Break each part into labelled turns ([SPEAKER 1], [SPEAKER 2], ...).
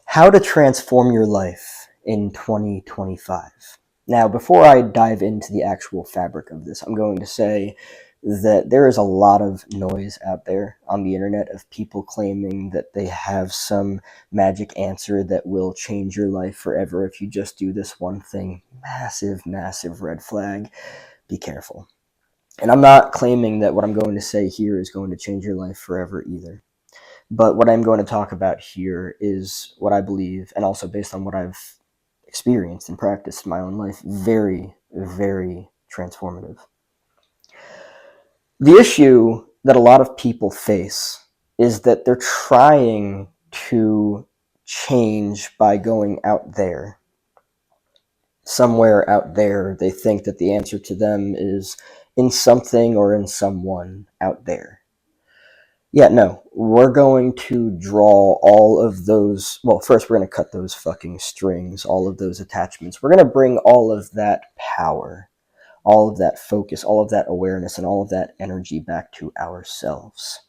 [SPEAKER 1] How to transform your life in 2025. Now, before I dive into the actual fabric of this, I'm going to say that there is a lot of noise out there on the internet of people claiming that they have some magic answer that will change your life forever if you just do this one thing. Massive, massive red flag. Be careful. And I'm not claiming that what I'm going to say here is going to change your life forever either. But what I'm going to talk about here is what I believe, and also based on what I've experienced and practiced in my own life, very, very transformative. The issue that a lot of people face is that they're trying to change by going out there. Somewhere out there, they think that the answer to them is in something or in someone out there. Yeah, no, we're going to draw all of those. Well, first, we're going to cut those fucking strings, all of those attachments. We're going to bring all of that power, all of that focus, all of that awareness, and all of that energy back to ourselves.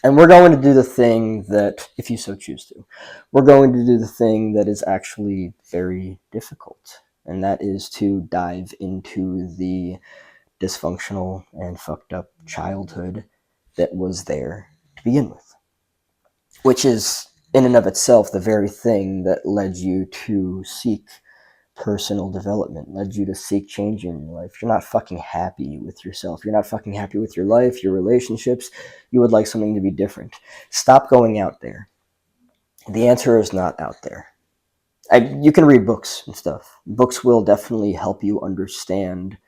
[SPEAKER 1] And we're going to do the thing that, if you so choose to, we're going to do the thing that is actually very difficult, and that is to dive into the dysfunctional and fucked up childhood that was there to begin with, which is in and of itself the very thing that led you to seek personal development, led you to seek change in your life. You're not fucking happy with yourself. You're not fucking happy with your life, your relationships. You would like something to be different. Stop going out there. The answer is not out there. You can read books and stuff. Books will definitely help you understand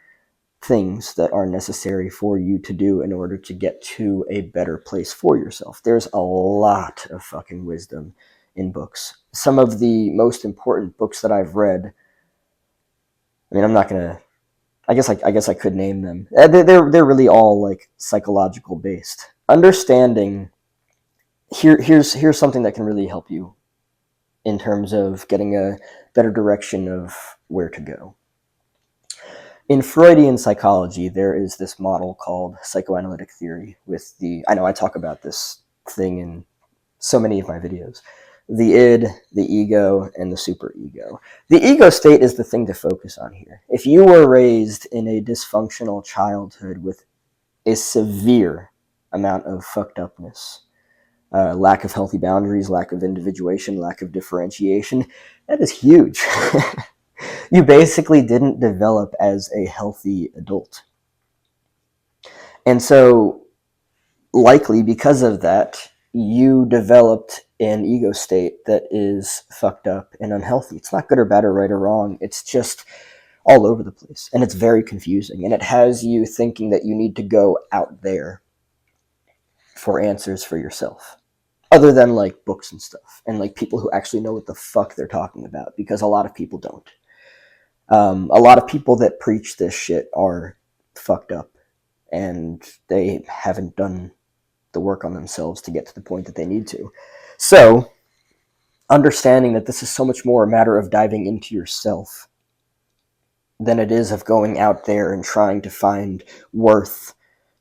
[SPEAKER 1] things that are necessary for you to do in order to get to a better place for yourself. There's a lot of fucking wisdom in books. Some of the most important books that I've read, I mean, I'm not gonna. I guess I could name them. They're really all like psychological based. Understanding here's something that can really help you in terms of getting a better direction of where to go. In Freudian psychology, there is this model called psychoanalytic theory with I know I talk about this thing in so many of my videos. The id, the ego, and the superego. The ego state is the thing to focus on here. If you were raised in a dysfunctional childhood with a severe amount of fucked upness, lack of healthy boundaries, lack of individuation, lack of differentiation, that is huge. You basically didn't develop as a healthy adult. And so, likely because of that, you developed an ego state that is fucked up and unhealthy. It's not good or bad or right or wrong. It's just all over the place. And it's very confusing. And it has you thinking that you need to go out there for answers for yourself. Other than like books and stuff. And like people who actually know what the fuck they're talking about. Because a lot of people don't. A lot of people that preach this shit are fucked up and they haven't done the work on themselves to get to the point that they need to. So, understanding that this is so much more a matter of diving into yourself than it is of going out there and trying to find worth,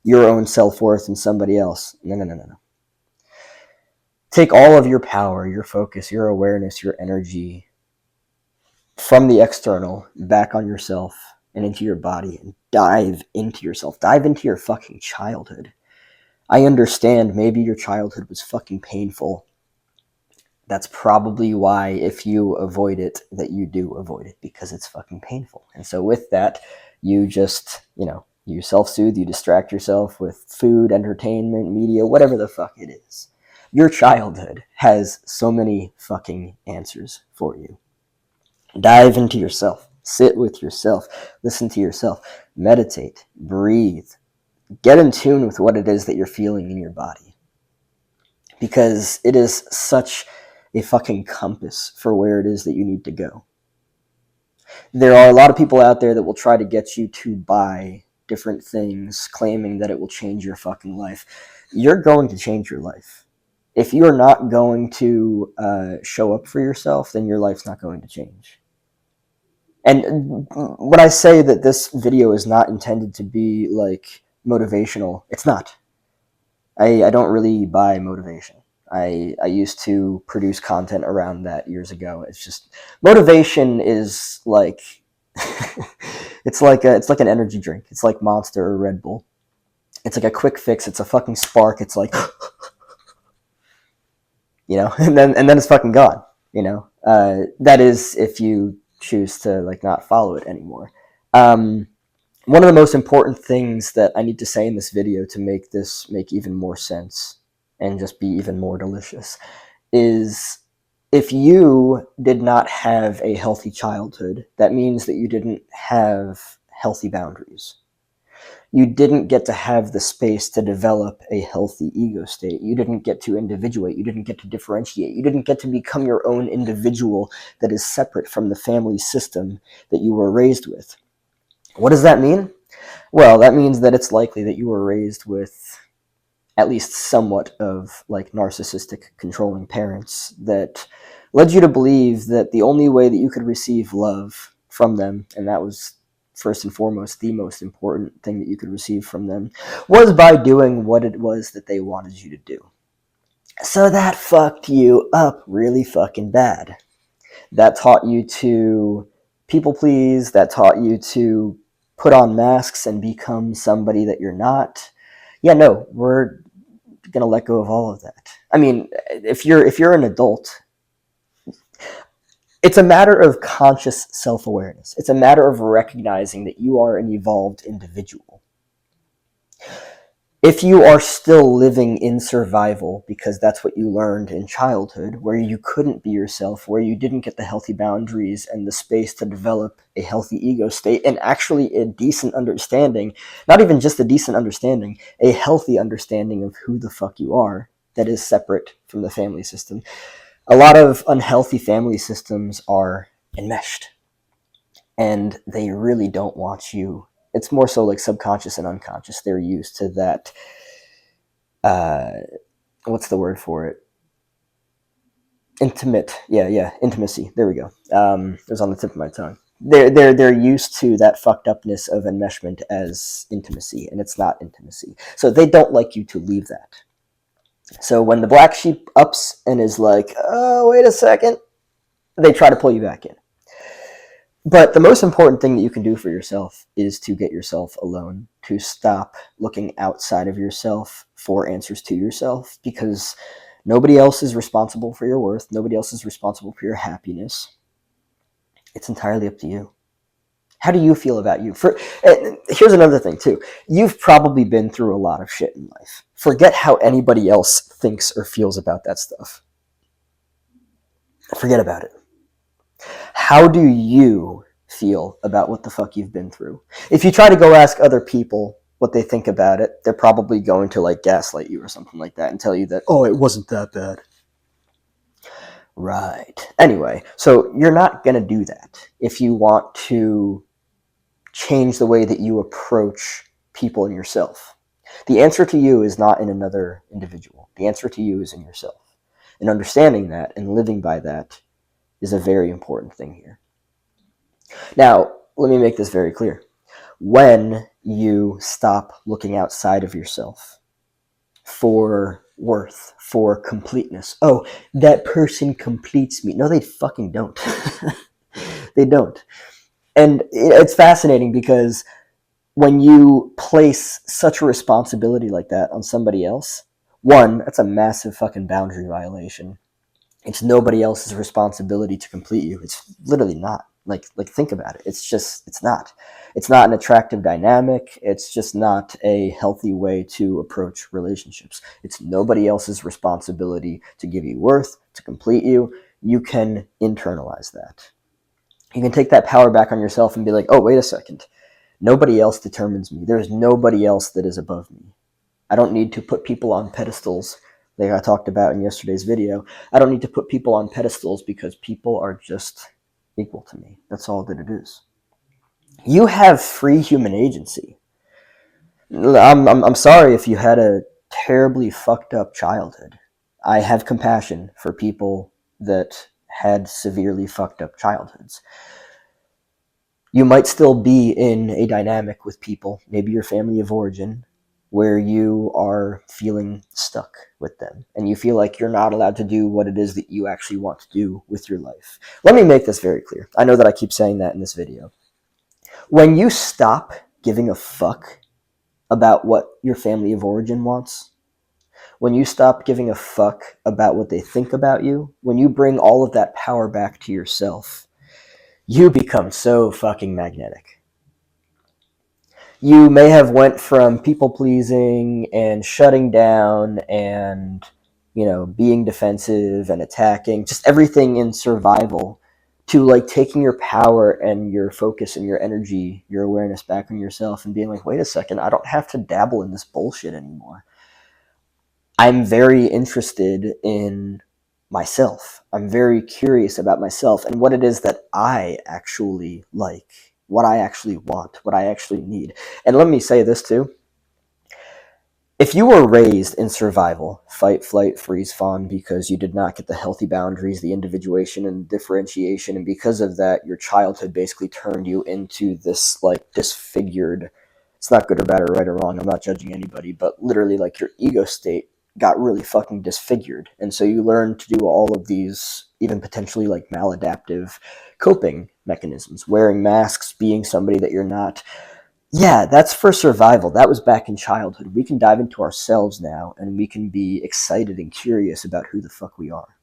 [SPEAKER 1] your own self-worth in somebody else. No. Take all of your power, your focus, your awareness, your energy from the external back on yourself and into your body and dive into yourself. Dive into your fucking childhood. I understand maybe your childhood was fucking painful. That's probably why if you avoid it, that you do avoid it because it's fucking painful. And so with that, you just, you self-soothe, you distract yourself with food, entertainment, media, whatever the fuck it is. Your childhood has so many fucking answers for you. Dive into yourself. Sit with yourself. Listen to yourself. Meditate. Breathe. Get in tune with what it is that you're feeling in your body. Because it is such a fucking compass for where it is that you need to go. There are a lot of people out there that will try to get you to buy different things, claiming that it will change your fucking life. You're going to change your life. If you are not going to show up for yourself, then your life's not going to change. And when I say that this video is not intended to be like motivational, it's not. I don't really buy motivation. I used to produce content around that years ago. It's just motivation is like it's like an energy drink. It's like Monster or Red Bull. It's like a quick fix. It's a fucking spark. It's like and then it's fucking gone. That is if you choose to like not follow it anymore. One of the most important things that I need to say in this video to make this make even more sense and just be even more delicious is if you did not have a healthy childhood, that means that you didn't have healthy boundaries. You didn't get to have the space to develop a healthy ego state. You didn't get to individuate. You didn't get to differentiate. You didn't get to become your own individual that is separate from the family system that you were raised with. What does that mean? Well, that means that it's likely that you were raised with at least somewhat of like narcissistic controlling parents that led you to believe that the only way that you could receive love from them, and that was first and foremost the most important thing that you could receive from them, was by doing what it was that they wanted you to do. So that fucked you up really fucking bad. That taught you to people please, that taught you to put on masks and become somebody that you're not. Yeah, no, we're gonna let go of all of that. I mean, if you're an adult, it's a matter of conscious self-awareness. It's a matter of recognizing that you are an evolved individual. If you are still living in survival because that's what you learned in childhood, where you couldn't be yourself, where you didn't get the healthy boundaries and the space to develop a healthy ego state and actually a decent understanding, not even just a decent understanding, a healthy understanding of who the fuck you are that is separate from the family system. A lot of unhealthy family systems are enmeshed, and they really don't want you. It's more so like subconscious and unconscious. They're used to that. What's the word for it? Intimate. Yeah, intimacy. There we go. It was on the tip of my tongue. They're used to that fucked upness of enmeshment as intimacy, and it's not intimacy. So they don't like you to leave that. So when the black sheep ups and is like, oh, wait a second, they try to pull you back in. But the most important thing that you can do for yourself is to get yourself alone, to stop looking outside of yourself for answers to yourself, because nobody else is responsible for your worth. Nobody else is responsible for your happiness. It's entirely up to you. How do you feel about you? Here's another thing, too. You've probably been through a lot of shit in life. Forget how anybody else thinks or feels about that stuff. Forget about it. How do you feel about what the fuck you've been through? If you try to go ask other people what they think about it, they're probably going to like gaslight you or something like that and tell you that, oh, it wasn't that bad. Right. Anyway, so you're not going to do that if you want to change the way that you approach people and yourself. The answer to you is not in another individual. The answer to you is in yourself. And understanding that and living by that is a very important thing here. Now, let me make this very clear. When you stop looking outside of yourself for worth, for completeness, oh, that person completes me. No, they fucking don't. They don't. And it's fascinating because when you place such a responsibility like that on somebody else, one, that's a massive fucking boundary violation. It's nobody else's responsibility to complete you. It's literally not. Like think about it. It's not. It's not an attractive dynamic. It's just not a healthy way to approach relationships. It's nobody else's responsibility to give you worth, to complete you. You can internalize that. You can take that power back on yourself and be like, oh, wait a second. Nobody else determines me. There's nobody else that is above me. I don't need to put people on pedestals like I talked about in yesterday's video. I don't need to put people on pedestals because people are just equal to me. That's all that it is. You have free human agency. I'm sorry if you had a terribly fucked up childhood. I have compassion for people that had severely fucked up childhoods. You might still be in a dynamic with people, maybe your family of origin, where you are feeling stuck with them and you feel like you're not allowed to do what it is that you actually want to do with your life. Let me make this very clear. I know that I keep saying that in this video. When you stop giving a fuck about what your family of origin wants, when you stop giving a fuck about what they think about you, when you bring all of that power back to yourself, you become so fucking magnetic. You may have went from people pleasing and shutting down and, being defensive and attacking, just everything in survival, to like taking your power and your focus and your energy, your awareness back on yourself and being like, wait a second, I don't have to dabble in this bullshit anymore. I'm very interested in myself. I'm very curious about myself and what it is that I actually like, what I actually want, what I actually need. And let me say this too. If you were raised in survival, fight, flight, freeze, fawn, because you did not get the healthy boundaries, the individuation and differentiation, and because of that, your childhood basically turned you into this like disfigured, it's not good or bad or right or wrong, I'm not judging anybody, but literally like your ego state got really fucking disfigured. And so you learn to do all of these even potentially like maladaptive coping mechanisms, wearing masks, being somebody that you're not. Yeah, that's for survival. That was back in childhood. We can dive into ourselves now and we can be excited and curious about who the fuck we are.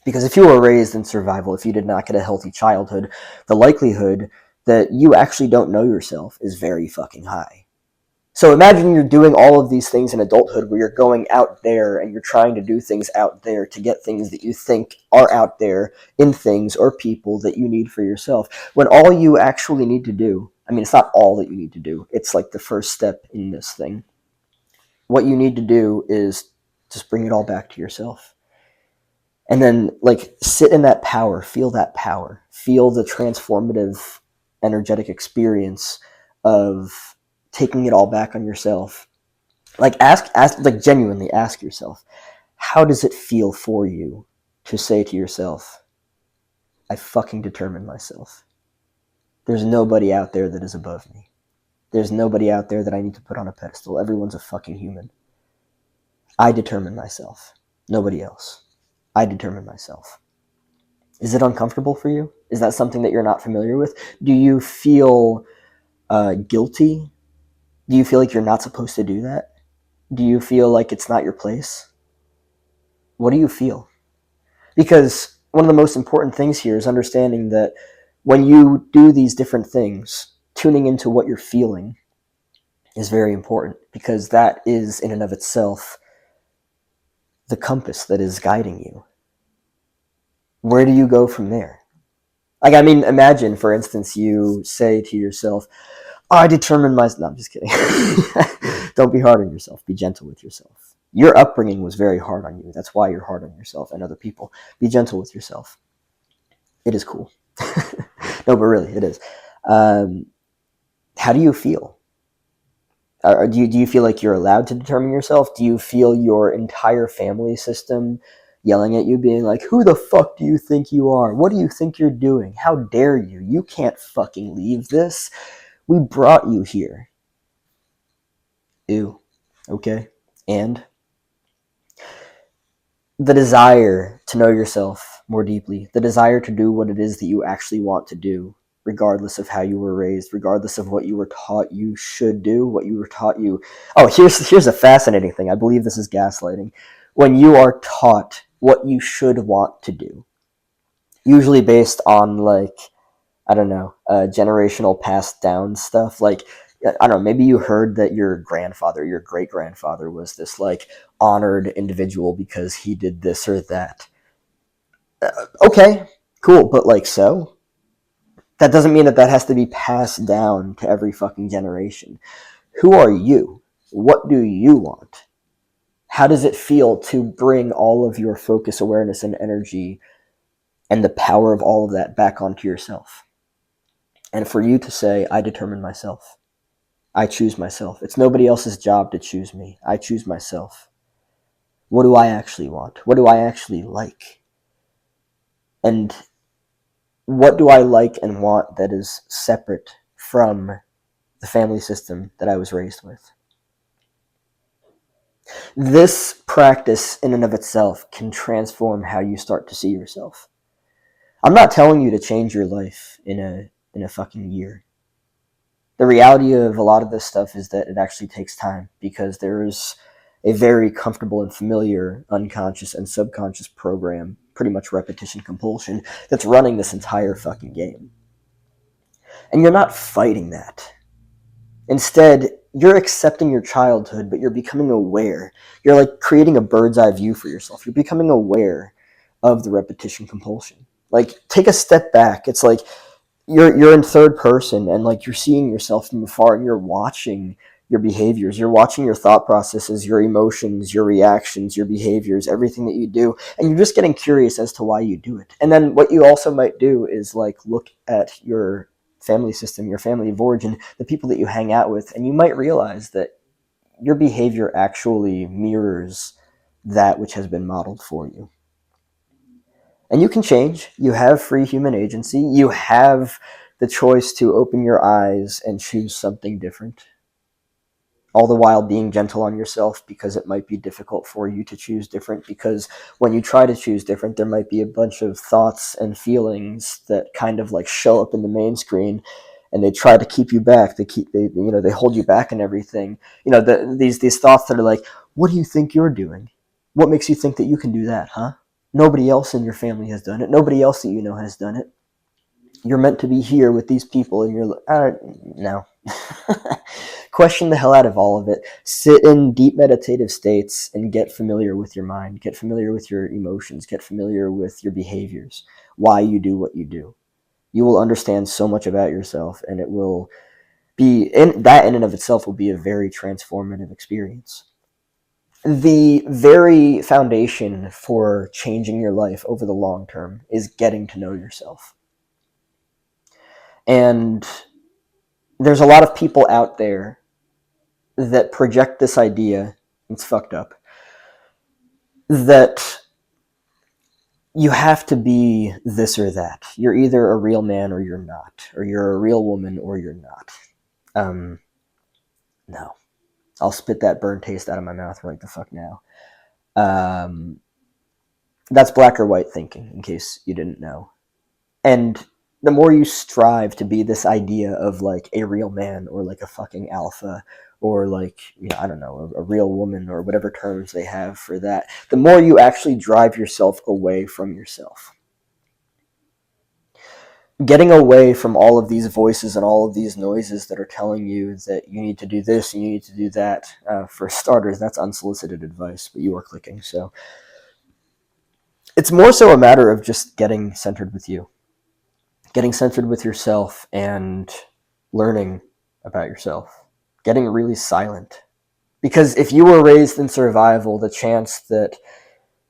[SPEAKER 1] Because if you were raised in survival, if you did not get a healthy childhood, the likelihood that you actually don't know yourself is very fucking high. So imagine you're doing all of these things in adulthood where you're going out there and you're trying to do things out there to get things that you think are out there in things or people that you need for yourself. When all you actually need to do, I mean, it's not all that you need to do. It's like the first step in this thing. What you need to do is just bring it all back to yourself. And then like sit in that power, feel the transformative energetic experience of taking it all back on yourself. Like like genuinely ask yourself, how does it feel for you to say to yourself, I fucking determined myself. There's nobody out there that is above me. There's nobody out there that I need to put on a pedestal. Everyone's a fucking human. I determine myself. Nobody else. I determine myself. Is it uncomfortable for you? Is that something that you're not familiar with? Do you feel guilty? Do you feel like you're not supposed to do that? Do you feel like it's not your place? What do you feel? Because one of the most important things here is understanding that when you do these different things, tuning into what you're feeling is very important, because that is in and of itself the compass that is guiding you. Where do you go from there? Like, I mean, imagine, for instance, you say to yourself, I determined myself. No, I'm just kidding. Don't be hard on yourself. Be gentle with yourself. Your upbringing was very hard on you. That's why you're hard on yourself and other people. Be gentle with yourself. It is cool. No, but really, it is. How do you feel? Do you feel like you're allowed to determine yourself? Do you feel your entire family system yelling at you, being like, who the fuck do you think you are? What do you think you're doing? How dare you? You can't fucking leave this. We brought you here. Ew. Okay. And the desire to know yourself more deeply, the desire to do what it is that you actually want to do, regardless of how you were raised, regardless of what you were taught you should do, what you were taught you. Oh, here's a fascinating thing. I believe this is gaslighting. When you are taught what you should want to do, usually based on like, I don't know, generational passed down stuff. Like, I don't know, maybe you heard that your grandfather, your great grandfather was this like honored individual because he did this or that. Okay, cool, but like, so? That doesn't mean that that has to be passed down to every fucking generation. Who are you? What do you want? How does it feel to bring all of your focus, awareness, and energy and the power of all of that back onto yourself? And for you to say, I determine myself. I choose myself. It's nobody else's job to choose me. I choose myself. What do I actually want? What do I actually like? And what do I like and want that is separate from the family system that I was raised with? This practice in and of itself can transform how you start to see yourself. I'm not telling you to change your life in a fucking year. The reality of a lot of this stuff is that it actually takes time, because there's a very comfortable and familiar unconscious and subconscious program, pretty much repetition compulsion, that's running this entire fucking game. And you're not fighting that. Instead, you're accepting your childhood, but you're becoming aware. You're like creating a bird's eye view for yourself. You're becoming aware of the repetition compulsion. Like, take a step back. It's like you're in third person, and like you're seeing yourself from afar, and you're watching your behaviors. You're watching your thought processes, your emotions, your reactions, your behaviors, everything that you do, and you're just getting curious as to why you do it. And then what you also might do is like look at your family system, your family of origin, the people that you hang out with, and you might realize that your behavior actually mirrors that which has been modeled for you. And you can change. You have free human agency. You have the choice to open your eyes and choose something different, all the while being gentle on yourself, because it might be difficult for you to choose different, because when you try to choose different, there might be a bunch of thoughts and feelings that kind of like show up in the main screen, and they try to keep you back. They hold you back and everything. These thoughts that are like, what do you think you're doing? What makes you think that you can do that, huh? Nobody else in your family has done it. Nobody else that you know has done it. You're meant to be here with these people, and you're no. Question the hell out of all of it. Sit in deep meditative states and get familiar with your mind. Get familiar with your emotions. Get familiar with your behaviors. Why you do what you do. You will understand so much about yourself, and it will be in and of itself will be a very transformative experience. The very foundation for changing your life over the long term is getting to know yourself. And there's a lot of people out there that project this idea, it's fucked up, that you have to be this or that. You're either a real man or you're not, or you're a real woman or you're not. No. I'll spit that burn taste out of my mouth right the fuck now. That's black or white thinking, in case you didn't know. And the more you strive to be this idea of like a real man, or like a fucking alpha, or like, I don't know, a real woman, or whatever terms they have for that, the more you actually drive yourself away from yourself. Getting away from all of these voices and all of these noises that are telling you that you need to do this and you need to do that. For starters, that's unsolicited advice, but you are clicking, so it's more so a matter of just getting centered with you. Getting centered with yourself and learning about yourself. Getting really silent. Because if you were raised in survival, the chance that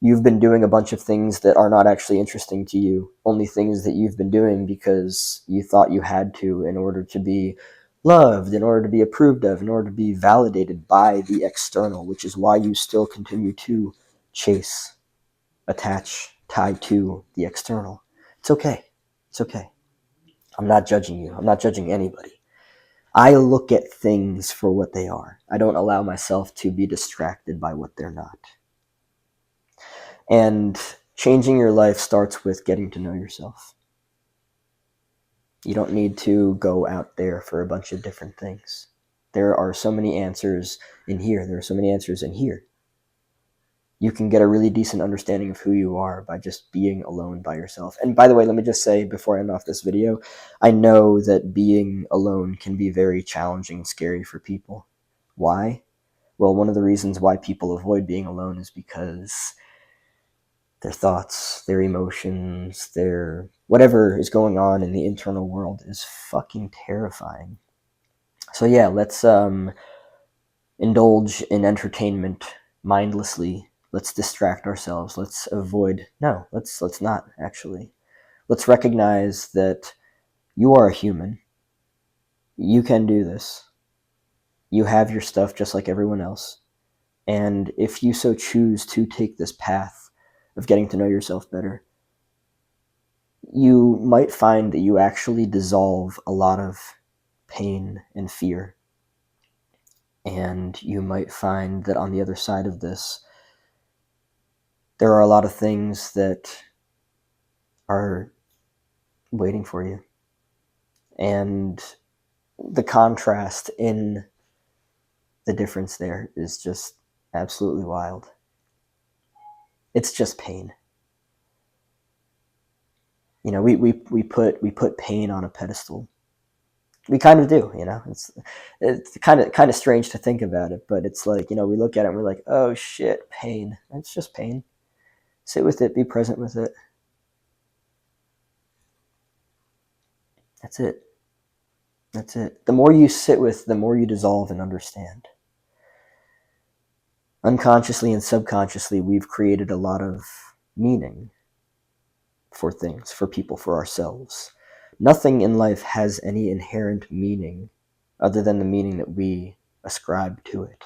[SPEAKER 1] you've been doing a bunch of things that are not actually interesting to you, only things that you've been doing because you thought you had to in order to be loved, in order to be approved of, in order to be validated by the external, which is why you still continue to chase, attach, tie to the external. It's okay. It's okay. I'm not judging you. I'm not judging anybody. I look at things for what they are. I don't allow myself to be distracted by what they're not. And changing your life starts with getting to know yourself. You don't need to go out there for a bunch of different things. There are so many answers in here. There are so many answers in here. You can get a really decent understanding of who you are by just being alone by yourself. And by the way, let me just say before I end off this video, I know that being alone can be very challenging and scary for people. Why? Well, one of the reasons why people avoid being alone is because their thoughts, their emotions, their whatever is going on in the internal world is fucking terrifying. So yeah, let's indulge in entertainment mindlessly. Let's distract ourselves. Let's avoid. No, let's not actually. Let's recognize that you are a human. You can do this. You have your stuff just like everyone else. And if you so choose to take this path of getting to know yourself better, you might find that you actually dissolve a lot of pain and fear. And you might find that on the other side of this, there are a lot of things that are waiting for you. And the contrast in the difference there is just absolutely wild. It's just pain. You know, we put pain on a pedestal. We kind of do, you know. It's kind of strange to think about it, but it's like, you know, we look at it and we're like, oh shit, pain. It's just pain. Sit with it, be present with it. That's it. That's it. The more you sit with, the more you dissolve and understand. Unconsciously and subconsciously, we've created a lot of meaning for things, for people, for ourselves. Nothing in life has any inherent meaning other than the meaning that we ascribe to it.